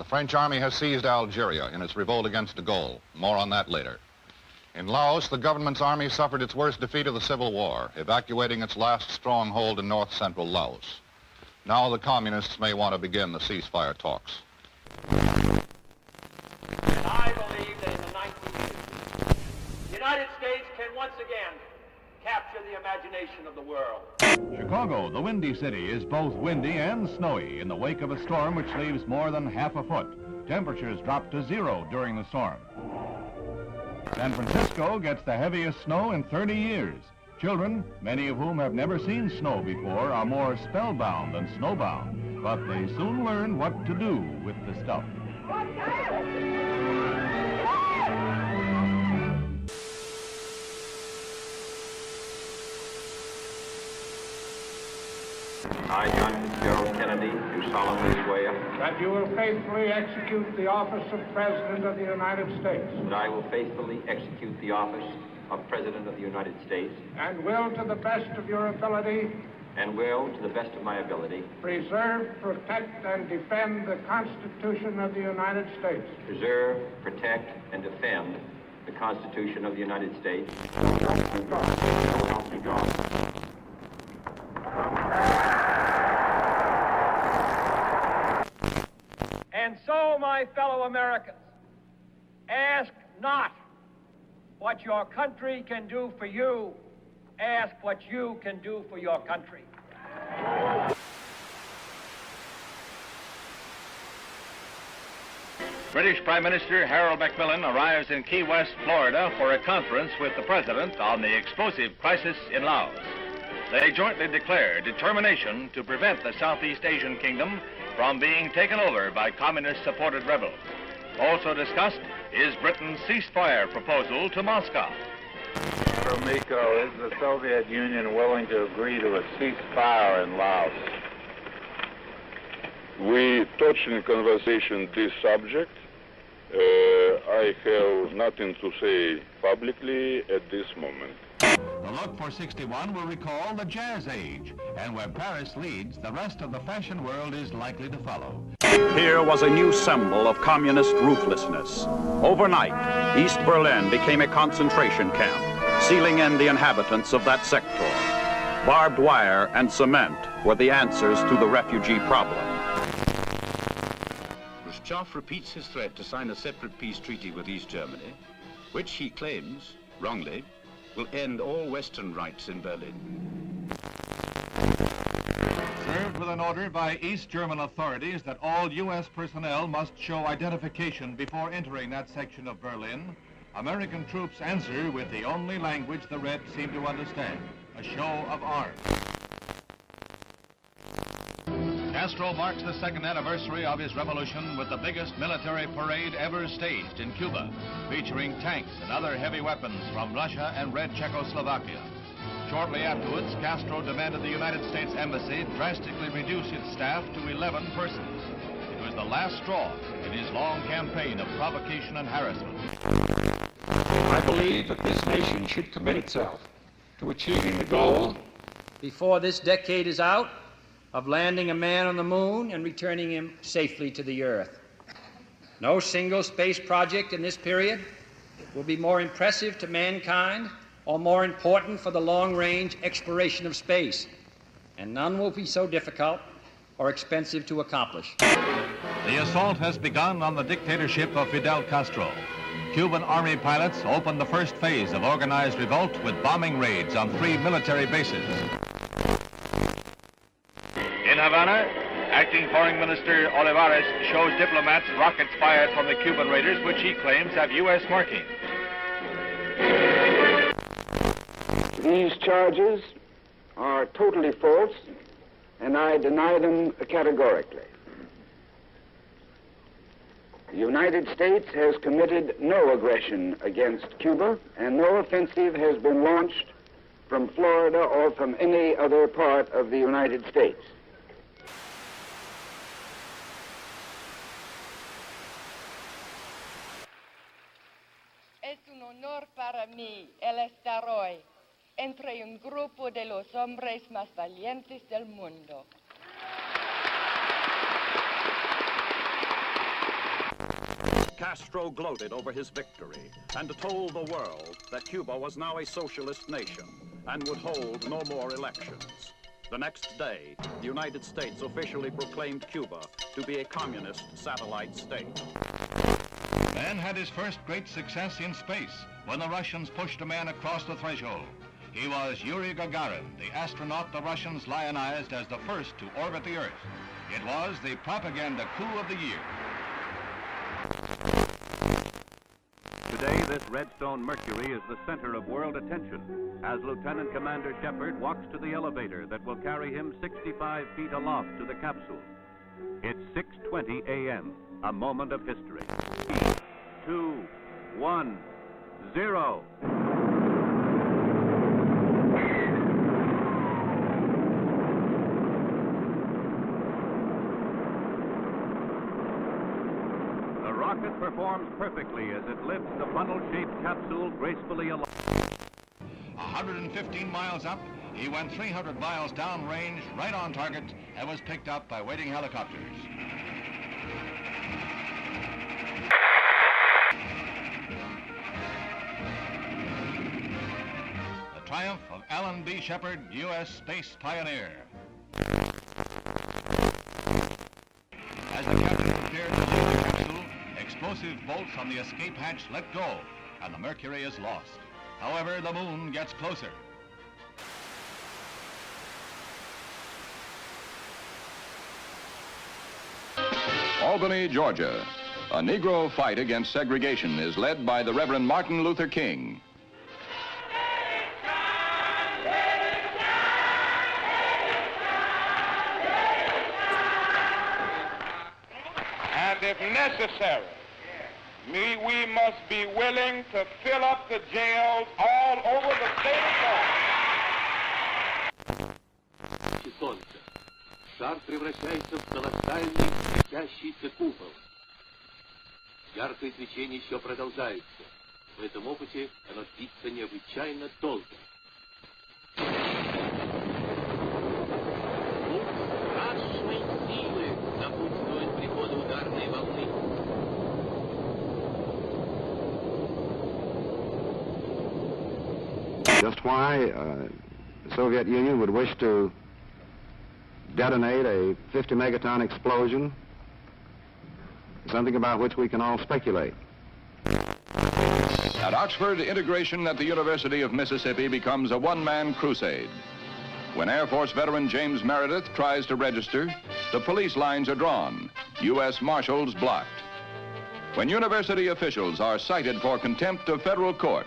The French army has seized Algeria in its revolt against de Gaulle. More on that later. In Laos, the government's army suffered its worst defeat of the Civil War, evacuating its last stronghold in north-central Laos. Now the communists may want to begin the ceasefire talks. And I believe that in the 1950s, the United States can once again capture the imagination of the world. Chicago, the Windy City, is both windy and snowy in the wake of a storm which leaves more than half a foot. Temperatures drop to 0 during the storm. San Francisco gets the heaviest snow in 30 years. Children, many of whom have never seen snow before, are more spellbound than snowbound, but they soon learn what to do with the stuff. I, John Fitzgerald Kennedy, do solemnly swear that you will faithfully execute the office of President of the United States. that I will faithfully execute the office of President of the United States And will, to the best of your ability, and will, to the best of my ability, preserve, protect, and defend the Constitution of the United States. preserve, protect, and defend the Constitution of the United States. So help me God. And so, my fellow Americans, ask not what your country can do for you, ask what you can do for your country. British Prime Minister Harold Macmillan arrives in Key West, Florida for a conference with the President on the explosive crisis in Laos. They jointly declare determination to prevent the Southeast Asian kingdom from being taken over by communist-supported rebels. Also discussed is Britain's ceasefire proposal to Moscow. Miko, is the Soviet Union willing to agree to a ceasefire in Laos? We touched in conversation this subject. I have nothing to say publicly at this moment. The look for 61 will recall the Jazz Age, and where Paris leads, the rest of the fashion world is likely to follow. Here was a new symbol of communist ruthlessness. Overnight, East Berlin became a concentration camp, sealing in the inhabitants of that sector. Barbed wire and cement were the answers to the refugee problem. Khrushchev repeats his threat to sign a separate peace treaty with East Germany, which he claims, wrongly, will end all Western rights in Berlin. Served with an order by East German authorities that all U.S. personnel must show identification before entering that section of Berlin, American troops answer with the only language the Reds seem to understand, a show of arms. Castro marks the second anniversary of his revolution with the biggest military parade ever staged in Cuba, featuring tanks and other heavy weapons from Russia and Red Czechoslovakia. Shortly afterwards, Castro demanded the United States Embassy drastically reduce its staff to 11 persons. It was the last straw in his long campaign of provocation and harassment. I believe that this nation should commit itself to achieving the goal, before this decade is out, of landing a man on the moon and returning him safely to the Earth. No single space project in this period will be more impressive to mankind or more important for the long-range exploration of space, and none will be so difficult or expensive to accomplish. The assault has begun on the dictatorship of Fidel Castro. Cuban Army pilots opened the first phase of organized revolt with bombing raids on 3 military bases. In Havana, Acting Foreign Minister Olivares shows diplomats rockets fired from the Cuban raiders, which he claims have U.S. marking. These charges are totally false, and I deny them categorically. The United States has committed no aggression against Cuba, and no offensive has been launched from Florida or from any other part of the United States. Es un honor para mí el estar hoy entre un grupo de los hombres más valientes del mundo. Castro gloated over his victory and told the world that Cuba was now a socialist nation and would hold no more elections. The next day, the United States officially proclaimed Cuba to be a communist satellite state. Man had his first great success in space when the Russians pushed a man across the threshold. He was Yuri Gagarin, the astronaut the Russians lionized as the first to orbit the Earth. It was the propaganda coup of the year. Today, this Redstone Mercury is the center of world attention as Lieutenant Commander Shepard walks to the elevator that will carry him 65 feet aloft to the capsule. It's 6:20 a.m., a moment of history. 3, 2, 1, 0. Rocket performs perfectly as it lifts the funnel-shaped capsule gracefully along. 115 miles up, he went 300 miles downrange, right on target, and was picked up by waiting helicopters. The triumph of Alan B. Shepard, U.S. space pioneer. As the captain prepared to leave the capsule, explosive bolts on the escape hatch let go, and the Mercury is lost. However, the moon gets closer. Albany, Georgia. A Negro fight against segregation is led by the Reverend Martin Luther King. And if necessary, we must be willing to fill up the jails all over the state of Georgia. Солнце. Шар превращается в колоссальный светящийся купол. Яркое свечение еще продолжается. В этом опыте оно длится необычайно долго. Страшной силы напутствует приходу ударной волны. Just why the Soviet Union would wish to detonate a 50 megaton explosion, something about which we can all speculate. At Oxford, integration at the University of Mississippi becomes a one-man crusade. When Air Force veteran James Meredith tries to register, the police lines are drawn, U.S. Marshals blocked. When university officials are cited for contempt of federal court,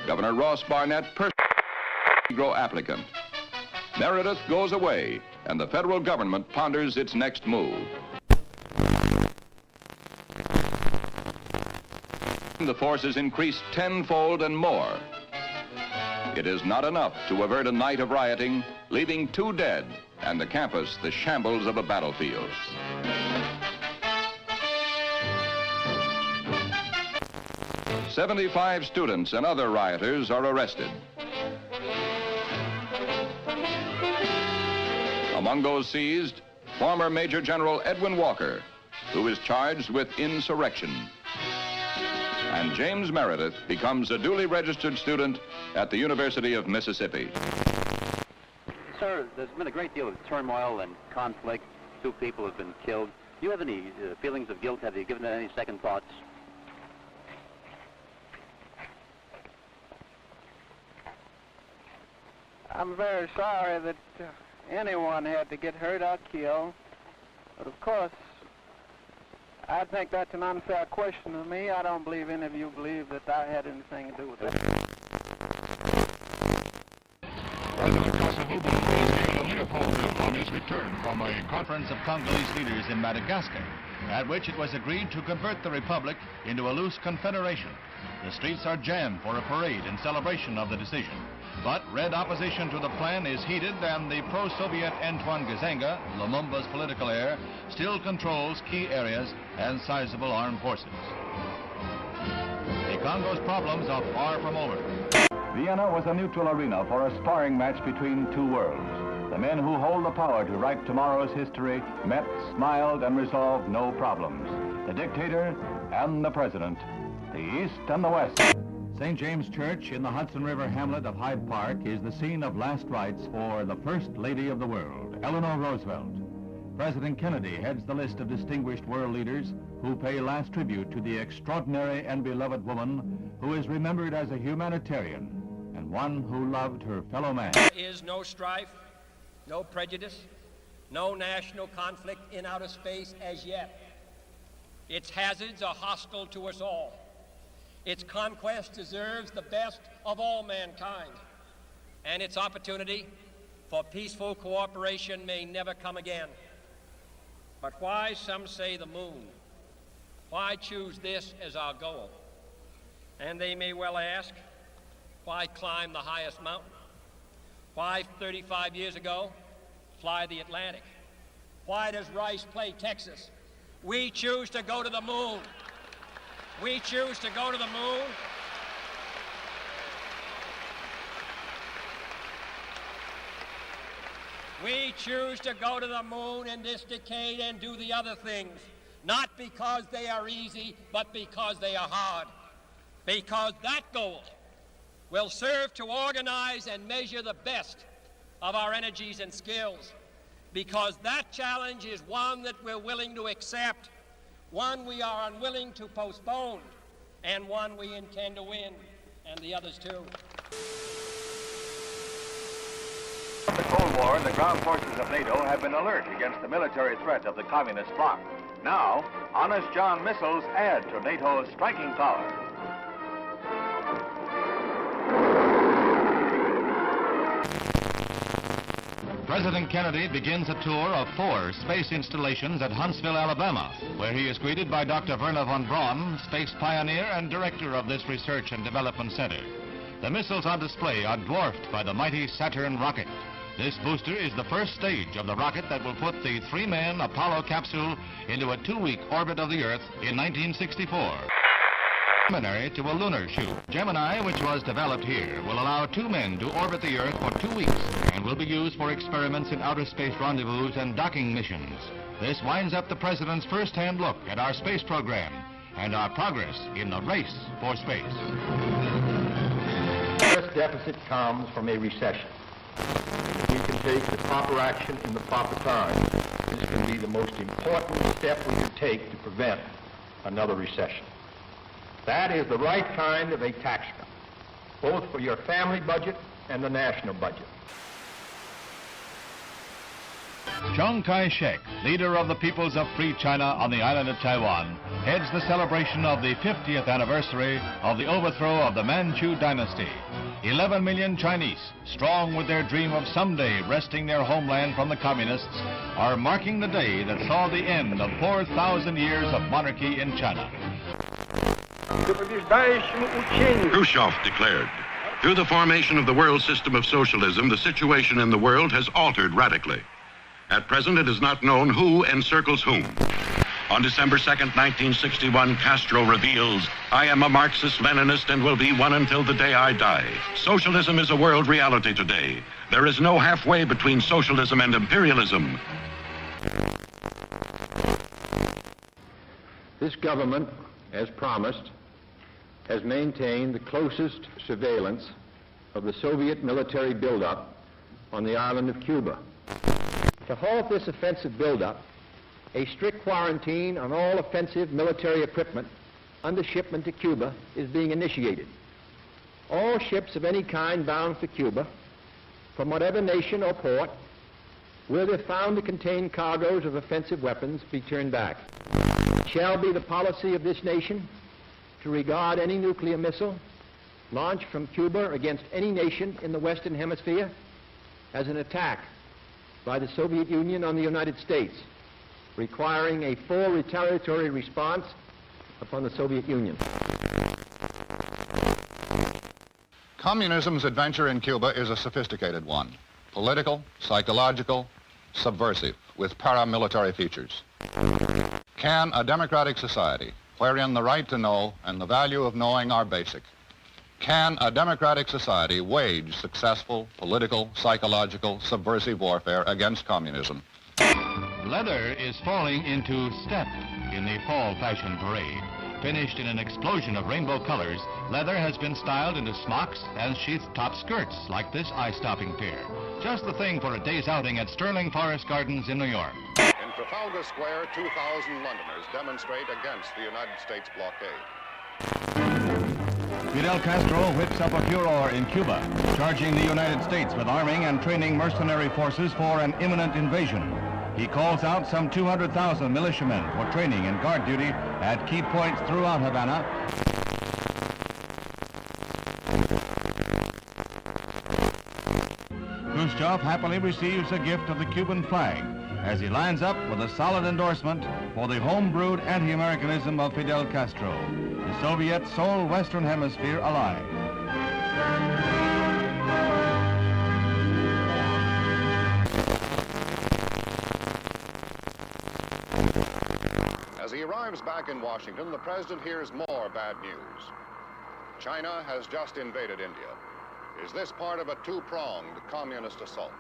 Governor Ross Barnett personally Negro applicant. Meredith goes away, and the federal government ponders its next move. The force is increased tenfold and more. It is not enough to avert a night of rioting, leaving 2 dead and the campus the shambles of a battlefield. "75 students and other rioters are arrested. Among those seized, former Major General Edwin Walker, who is charged with insurrection. And James Meredith becomes a duly registered student at the University of Mississippi. Sir, there's been a great deal of turmoil and conflict. 2 people have been killed. Do you have any feelings of guilt? Have you given it any second thoughts? I'm very sorry that anyone had to get hurt or killed. But of course, I think that's an unfair question to me. I don't believe any of you believe that I had anything to do with that. President Kasavubu is given a Leopold on his return from a conference of Congolese leaders in Madagascar, at which it was agreed to convert the republic into a loose confederation. The streets are jammed for a parade in celebration of the decision. But red opposition to the plan is heated, and the pro-Soviet Antoine Gazanga, Lumumba's political heir, still controls key areas and sizable armed forces. The Congo's problems are far from over. Vienna was a neutral arena for a sparring match between 2 worlds. The men who hold the power to write tomorrow's history met, smiled, and resolved no problems. the dictator and the president, the East and the West. St. James Church in the Hudson River hamlet of Hyde Park is the scene of last rites for the First Lady of the World, Eleanor Roosevelt. President Kennedy heads the list of distinguished world leaders who pay last tribute to the extraordinary and beloved woman who is remembered as a humanitarian and one who loved her fellow man. There is no strife, no prejudice, no national conflict in outer space as yet. Its hazards are hostile to us all. Its conquest deserves the best of all mankind, and its opportunity for peaceful cooperation may never come again. But why, some say, the moon? Why choose this as our goal? And they may well ask, why climb the highest mountain? Why, 35 years ago, fly the Atlantic? Why does Rice play Texas? We choose to go to the moon. We choose to go to the moon. We choose to go to the moon in this decade and do the other things, not because they are easy, but because they are hard. Because that goal will serve to organize and measure the best of our energies and skills. Because that challenge is one that we're willing to accept, one we are unwilling to postpone, and one we intend to win, and the others too. From the Cold War, the ground forces of NATO have been alert against the military threat of the communist bloc. Now, Honest John missiles add to NATO's striking power. President Kennedy begins a tour of 4 space installations at Huntsville, Alabama, where he is greeted by Dr. Werner von Braun, space pioneer and director of this research and development center. The missiles on display are dwarfed by the mighty Saturn rocket. This booster is the first stage of the rocket that will put the 3-man Apollo capsule into a 2-week orbit of the Earth in 1964. Preliminary to a lunar shoot. Gemini, which was developed here, will allow 2 men to orbit the Earth for 2 weeks and will be used for experiments in outer space rendezvous and docking missions. This winds up the President's first-hand look at our space program and our progress in the race for space. The first deficit comes from a recession. If we can take the proper action in the proper time, this can be the most important step we can take to prevent another recession. That is the right kind of a tax cut, both for your family budget and the national budget. Chiang Kai-shek, leader of the peoples of Free China on the island of Taiwan, heads the celebration of the 50th anniversary of the overthrow of the Manchu dynasty. 11 million Chinese, strong with their dream of someday wresting their homeland from the communists, are marking the day that saw the end of 4,000 years of monarchy in China. Khrushchev declared, through the formation of the world system of socialism, the situation in the world has altered radically. At present, it is not known who encircles whom. On December 2nd, 1961, Castro reveals, I am a Marxist-Leninist and will be one until the day I die. Socialism is a world reality today. There is no halfway between socialism and imperialism. This government, as promised, has maintained the closest surveillance of the Soviet military buildup on the island of Cuba. To halt this offensive buildup, a strict quarantine on all offensive military equipment under shipment to Cuba is being initiated. All ships of any kind bound for Cuba, from whatever nation or port, where they're found to contain cargoes of offensive weapons, be turned back. It shall be the policy of this nation to regard any nuclear missile launched from Cuba against any nation in the Western Hemisphere as an attack by the Soviet Union on the United States, requiring a full retaliatory response upon the Soviet Union. Communism's adventure in Cuba is a sophisticated one. Political, psychological, subversive, with paramilitary features. Can a democratic society, wherein the right to know and the value of knowing are basic, can a democratic society wage successful political, psychological, subversive warfare against communism? Leather is falling into step. in the fall fashion parade. Finished in an explosion of rainbow colors, leather has been styled into smocks and sheath-top skirts like this eye-stopping pair. Just the thing for a day's outing at Sterling Forest Gardens in New York. In Trafalgar Square, 2,000 Londoners demonstrate against the United States blockade. Fidel Castro whips up a furor in Cuba, charging the United States with arming and training mercenary forces for an imminent invasion. He calls out some 200,000 militiamen for training and guard duty at key points throughout Havana. Khrushchev happily receives a gift of the Cuban flag as he lines up with a solid endorsement for the home-brewed anti-Americanism of Fidel Castro, the Soviet's sole Western Hemisphere ally. As he arrives back in Washington, the president hears more bad news. China has just invaded India. Is this part of a two-pronged communist assault?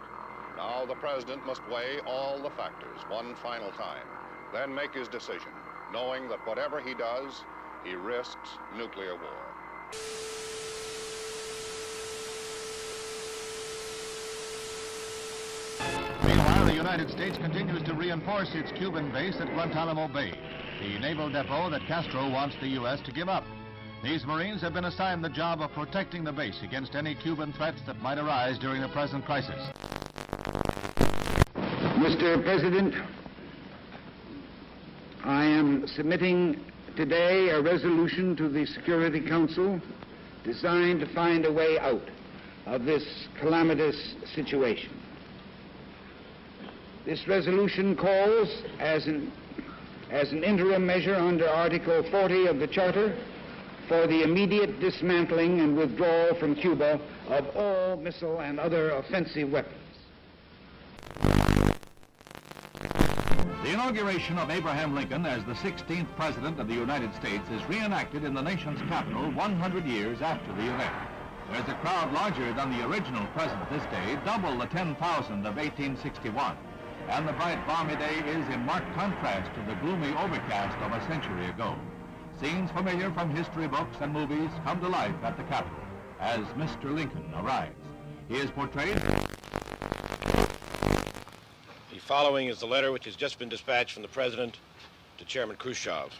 Now the president must weigh all the factors one final time, then make his decision, knowing that whatever he does, he risks nuclear war. Meanwhile, the United States continues to reinforce its Cuban base at Guantanamo Bay, the naval depot that Castro wants the U.S. to give up. These Marines have been assigned the job of protecting the base against any Cuban threats that might arise during the present crisis. Mr. President, I am submitting today a resolution to the Security Council designed to find a way out of this calamitous situation. This resolution calls, as an interim measure under Article 40 of the Charter, for the immediate dismantling and withdrawal from Cuba of all missile and other offensive weapons. The inauguration of Abraham Lincoln as the 16th President of the United States is reenacted in the nation's capital 100 years after the event. There's a crowd larger than the original president this day, double the 10,000 of 1861. And the bright, balmy day is in marked contrast to the gloomy overcast of a century ago. Scenes familiar from history books and movies come to life at the Capitol as Mr. Lincoln arrives. He is portrayed. The following is the letter which has just been dispatched from the President to Chairman Khrushchev.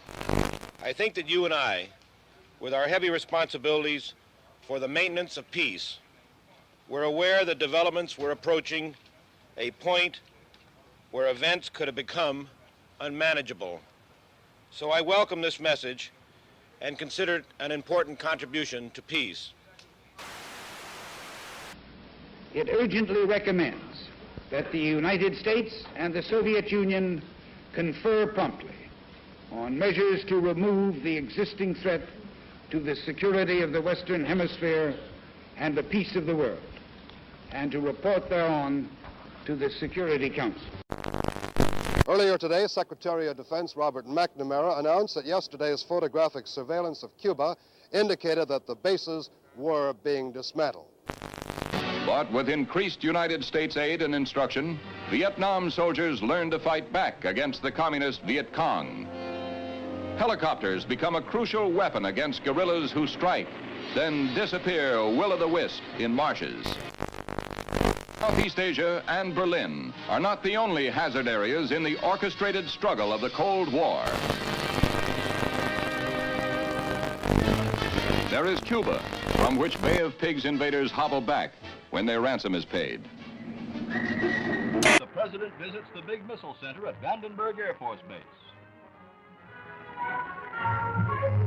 I think that you and I, with our heavy responsibilities for the maintenance of peace, were aware that developments were approaching a point where events could have become unmanageable. So I welcome this message and consider it an important contribution to peace. It urgently recommends that the United States and the Soviet Union confer promptly on measures to remove the existing threat to the security of the Western Hemisphere and the peace of the world, and to report thereon to the Security Council. Earlier today, Secretary of Defense Robert McNamara announced that yesterday's photographic surveillance of Cuba indicated that the bases were being dismantled. But with increased United States aid and instruction, Vietnam soldiers learned to fight back against the communist Viet Cong. Helicopters become a crucial weapon against guerrillas who strike, then disappear will-o'-the-wisp in marshes. Southeast Asia and Berlin are not the only hazard areas in the orchestrated struggle of the Cold War. There is Cuba, from which Bay of Pigs invaders hobble back when their ransom is paid. The President visits the big missile center at Vandenberg Air Force Base.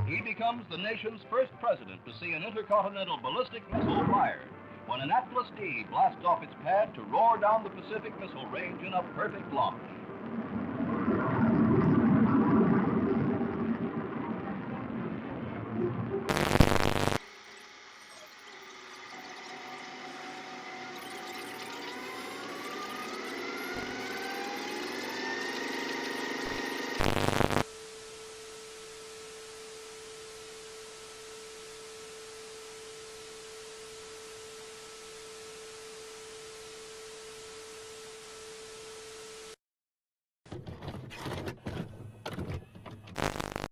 He becomes the nation's first president to see an intercontinental ballistic missile fired when an Atlas D blasts off its pad to roar down the Pacific Missile Range in a perfect launch.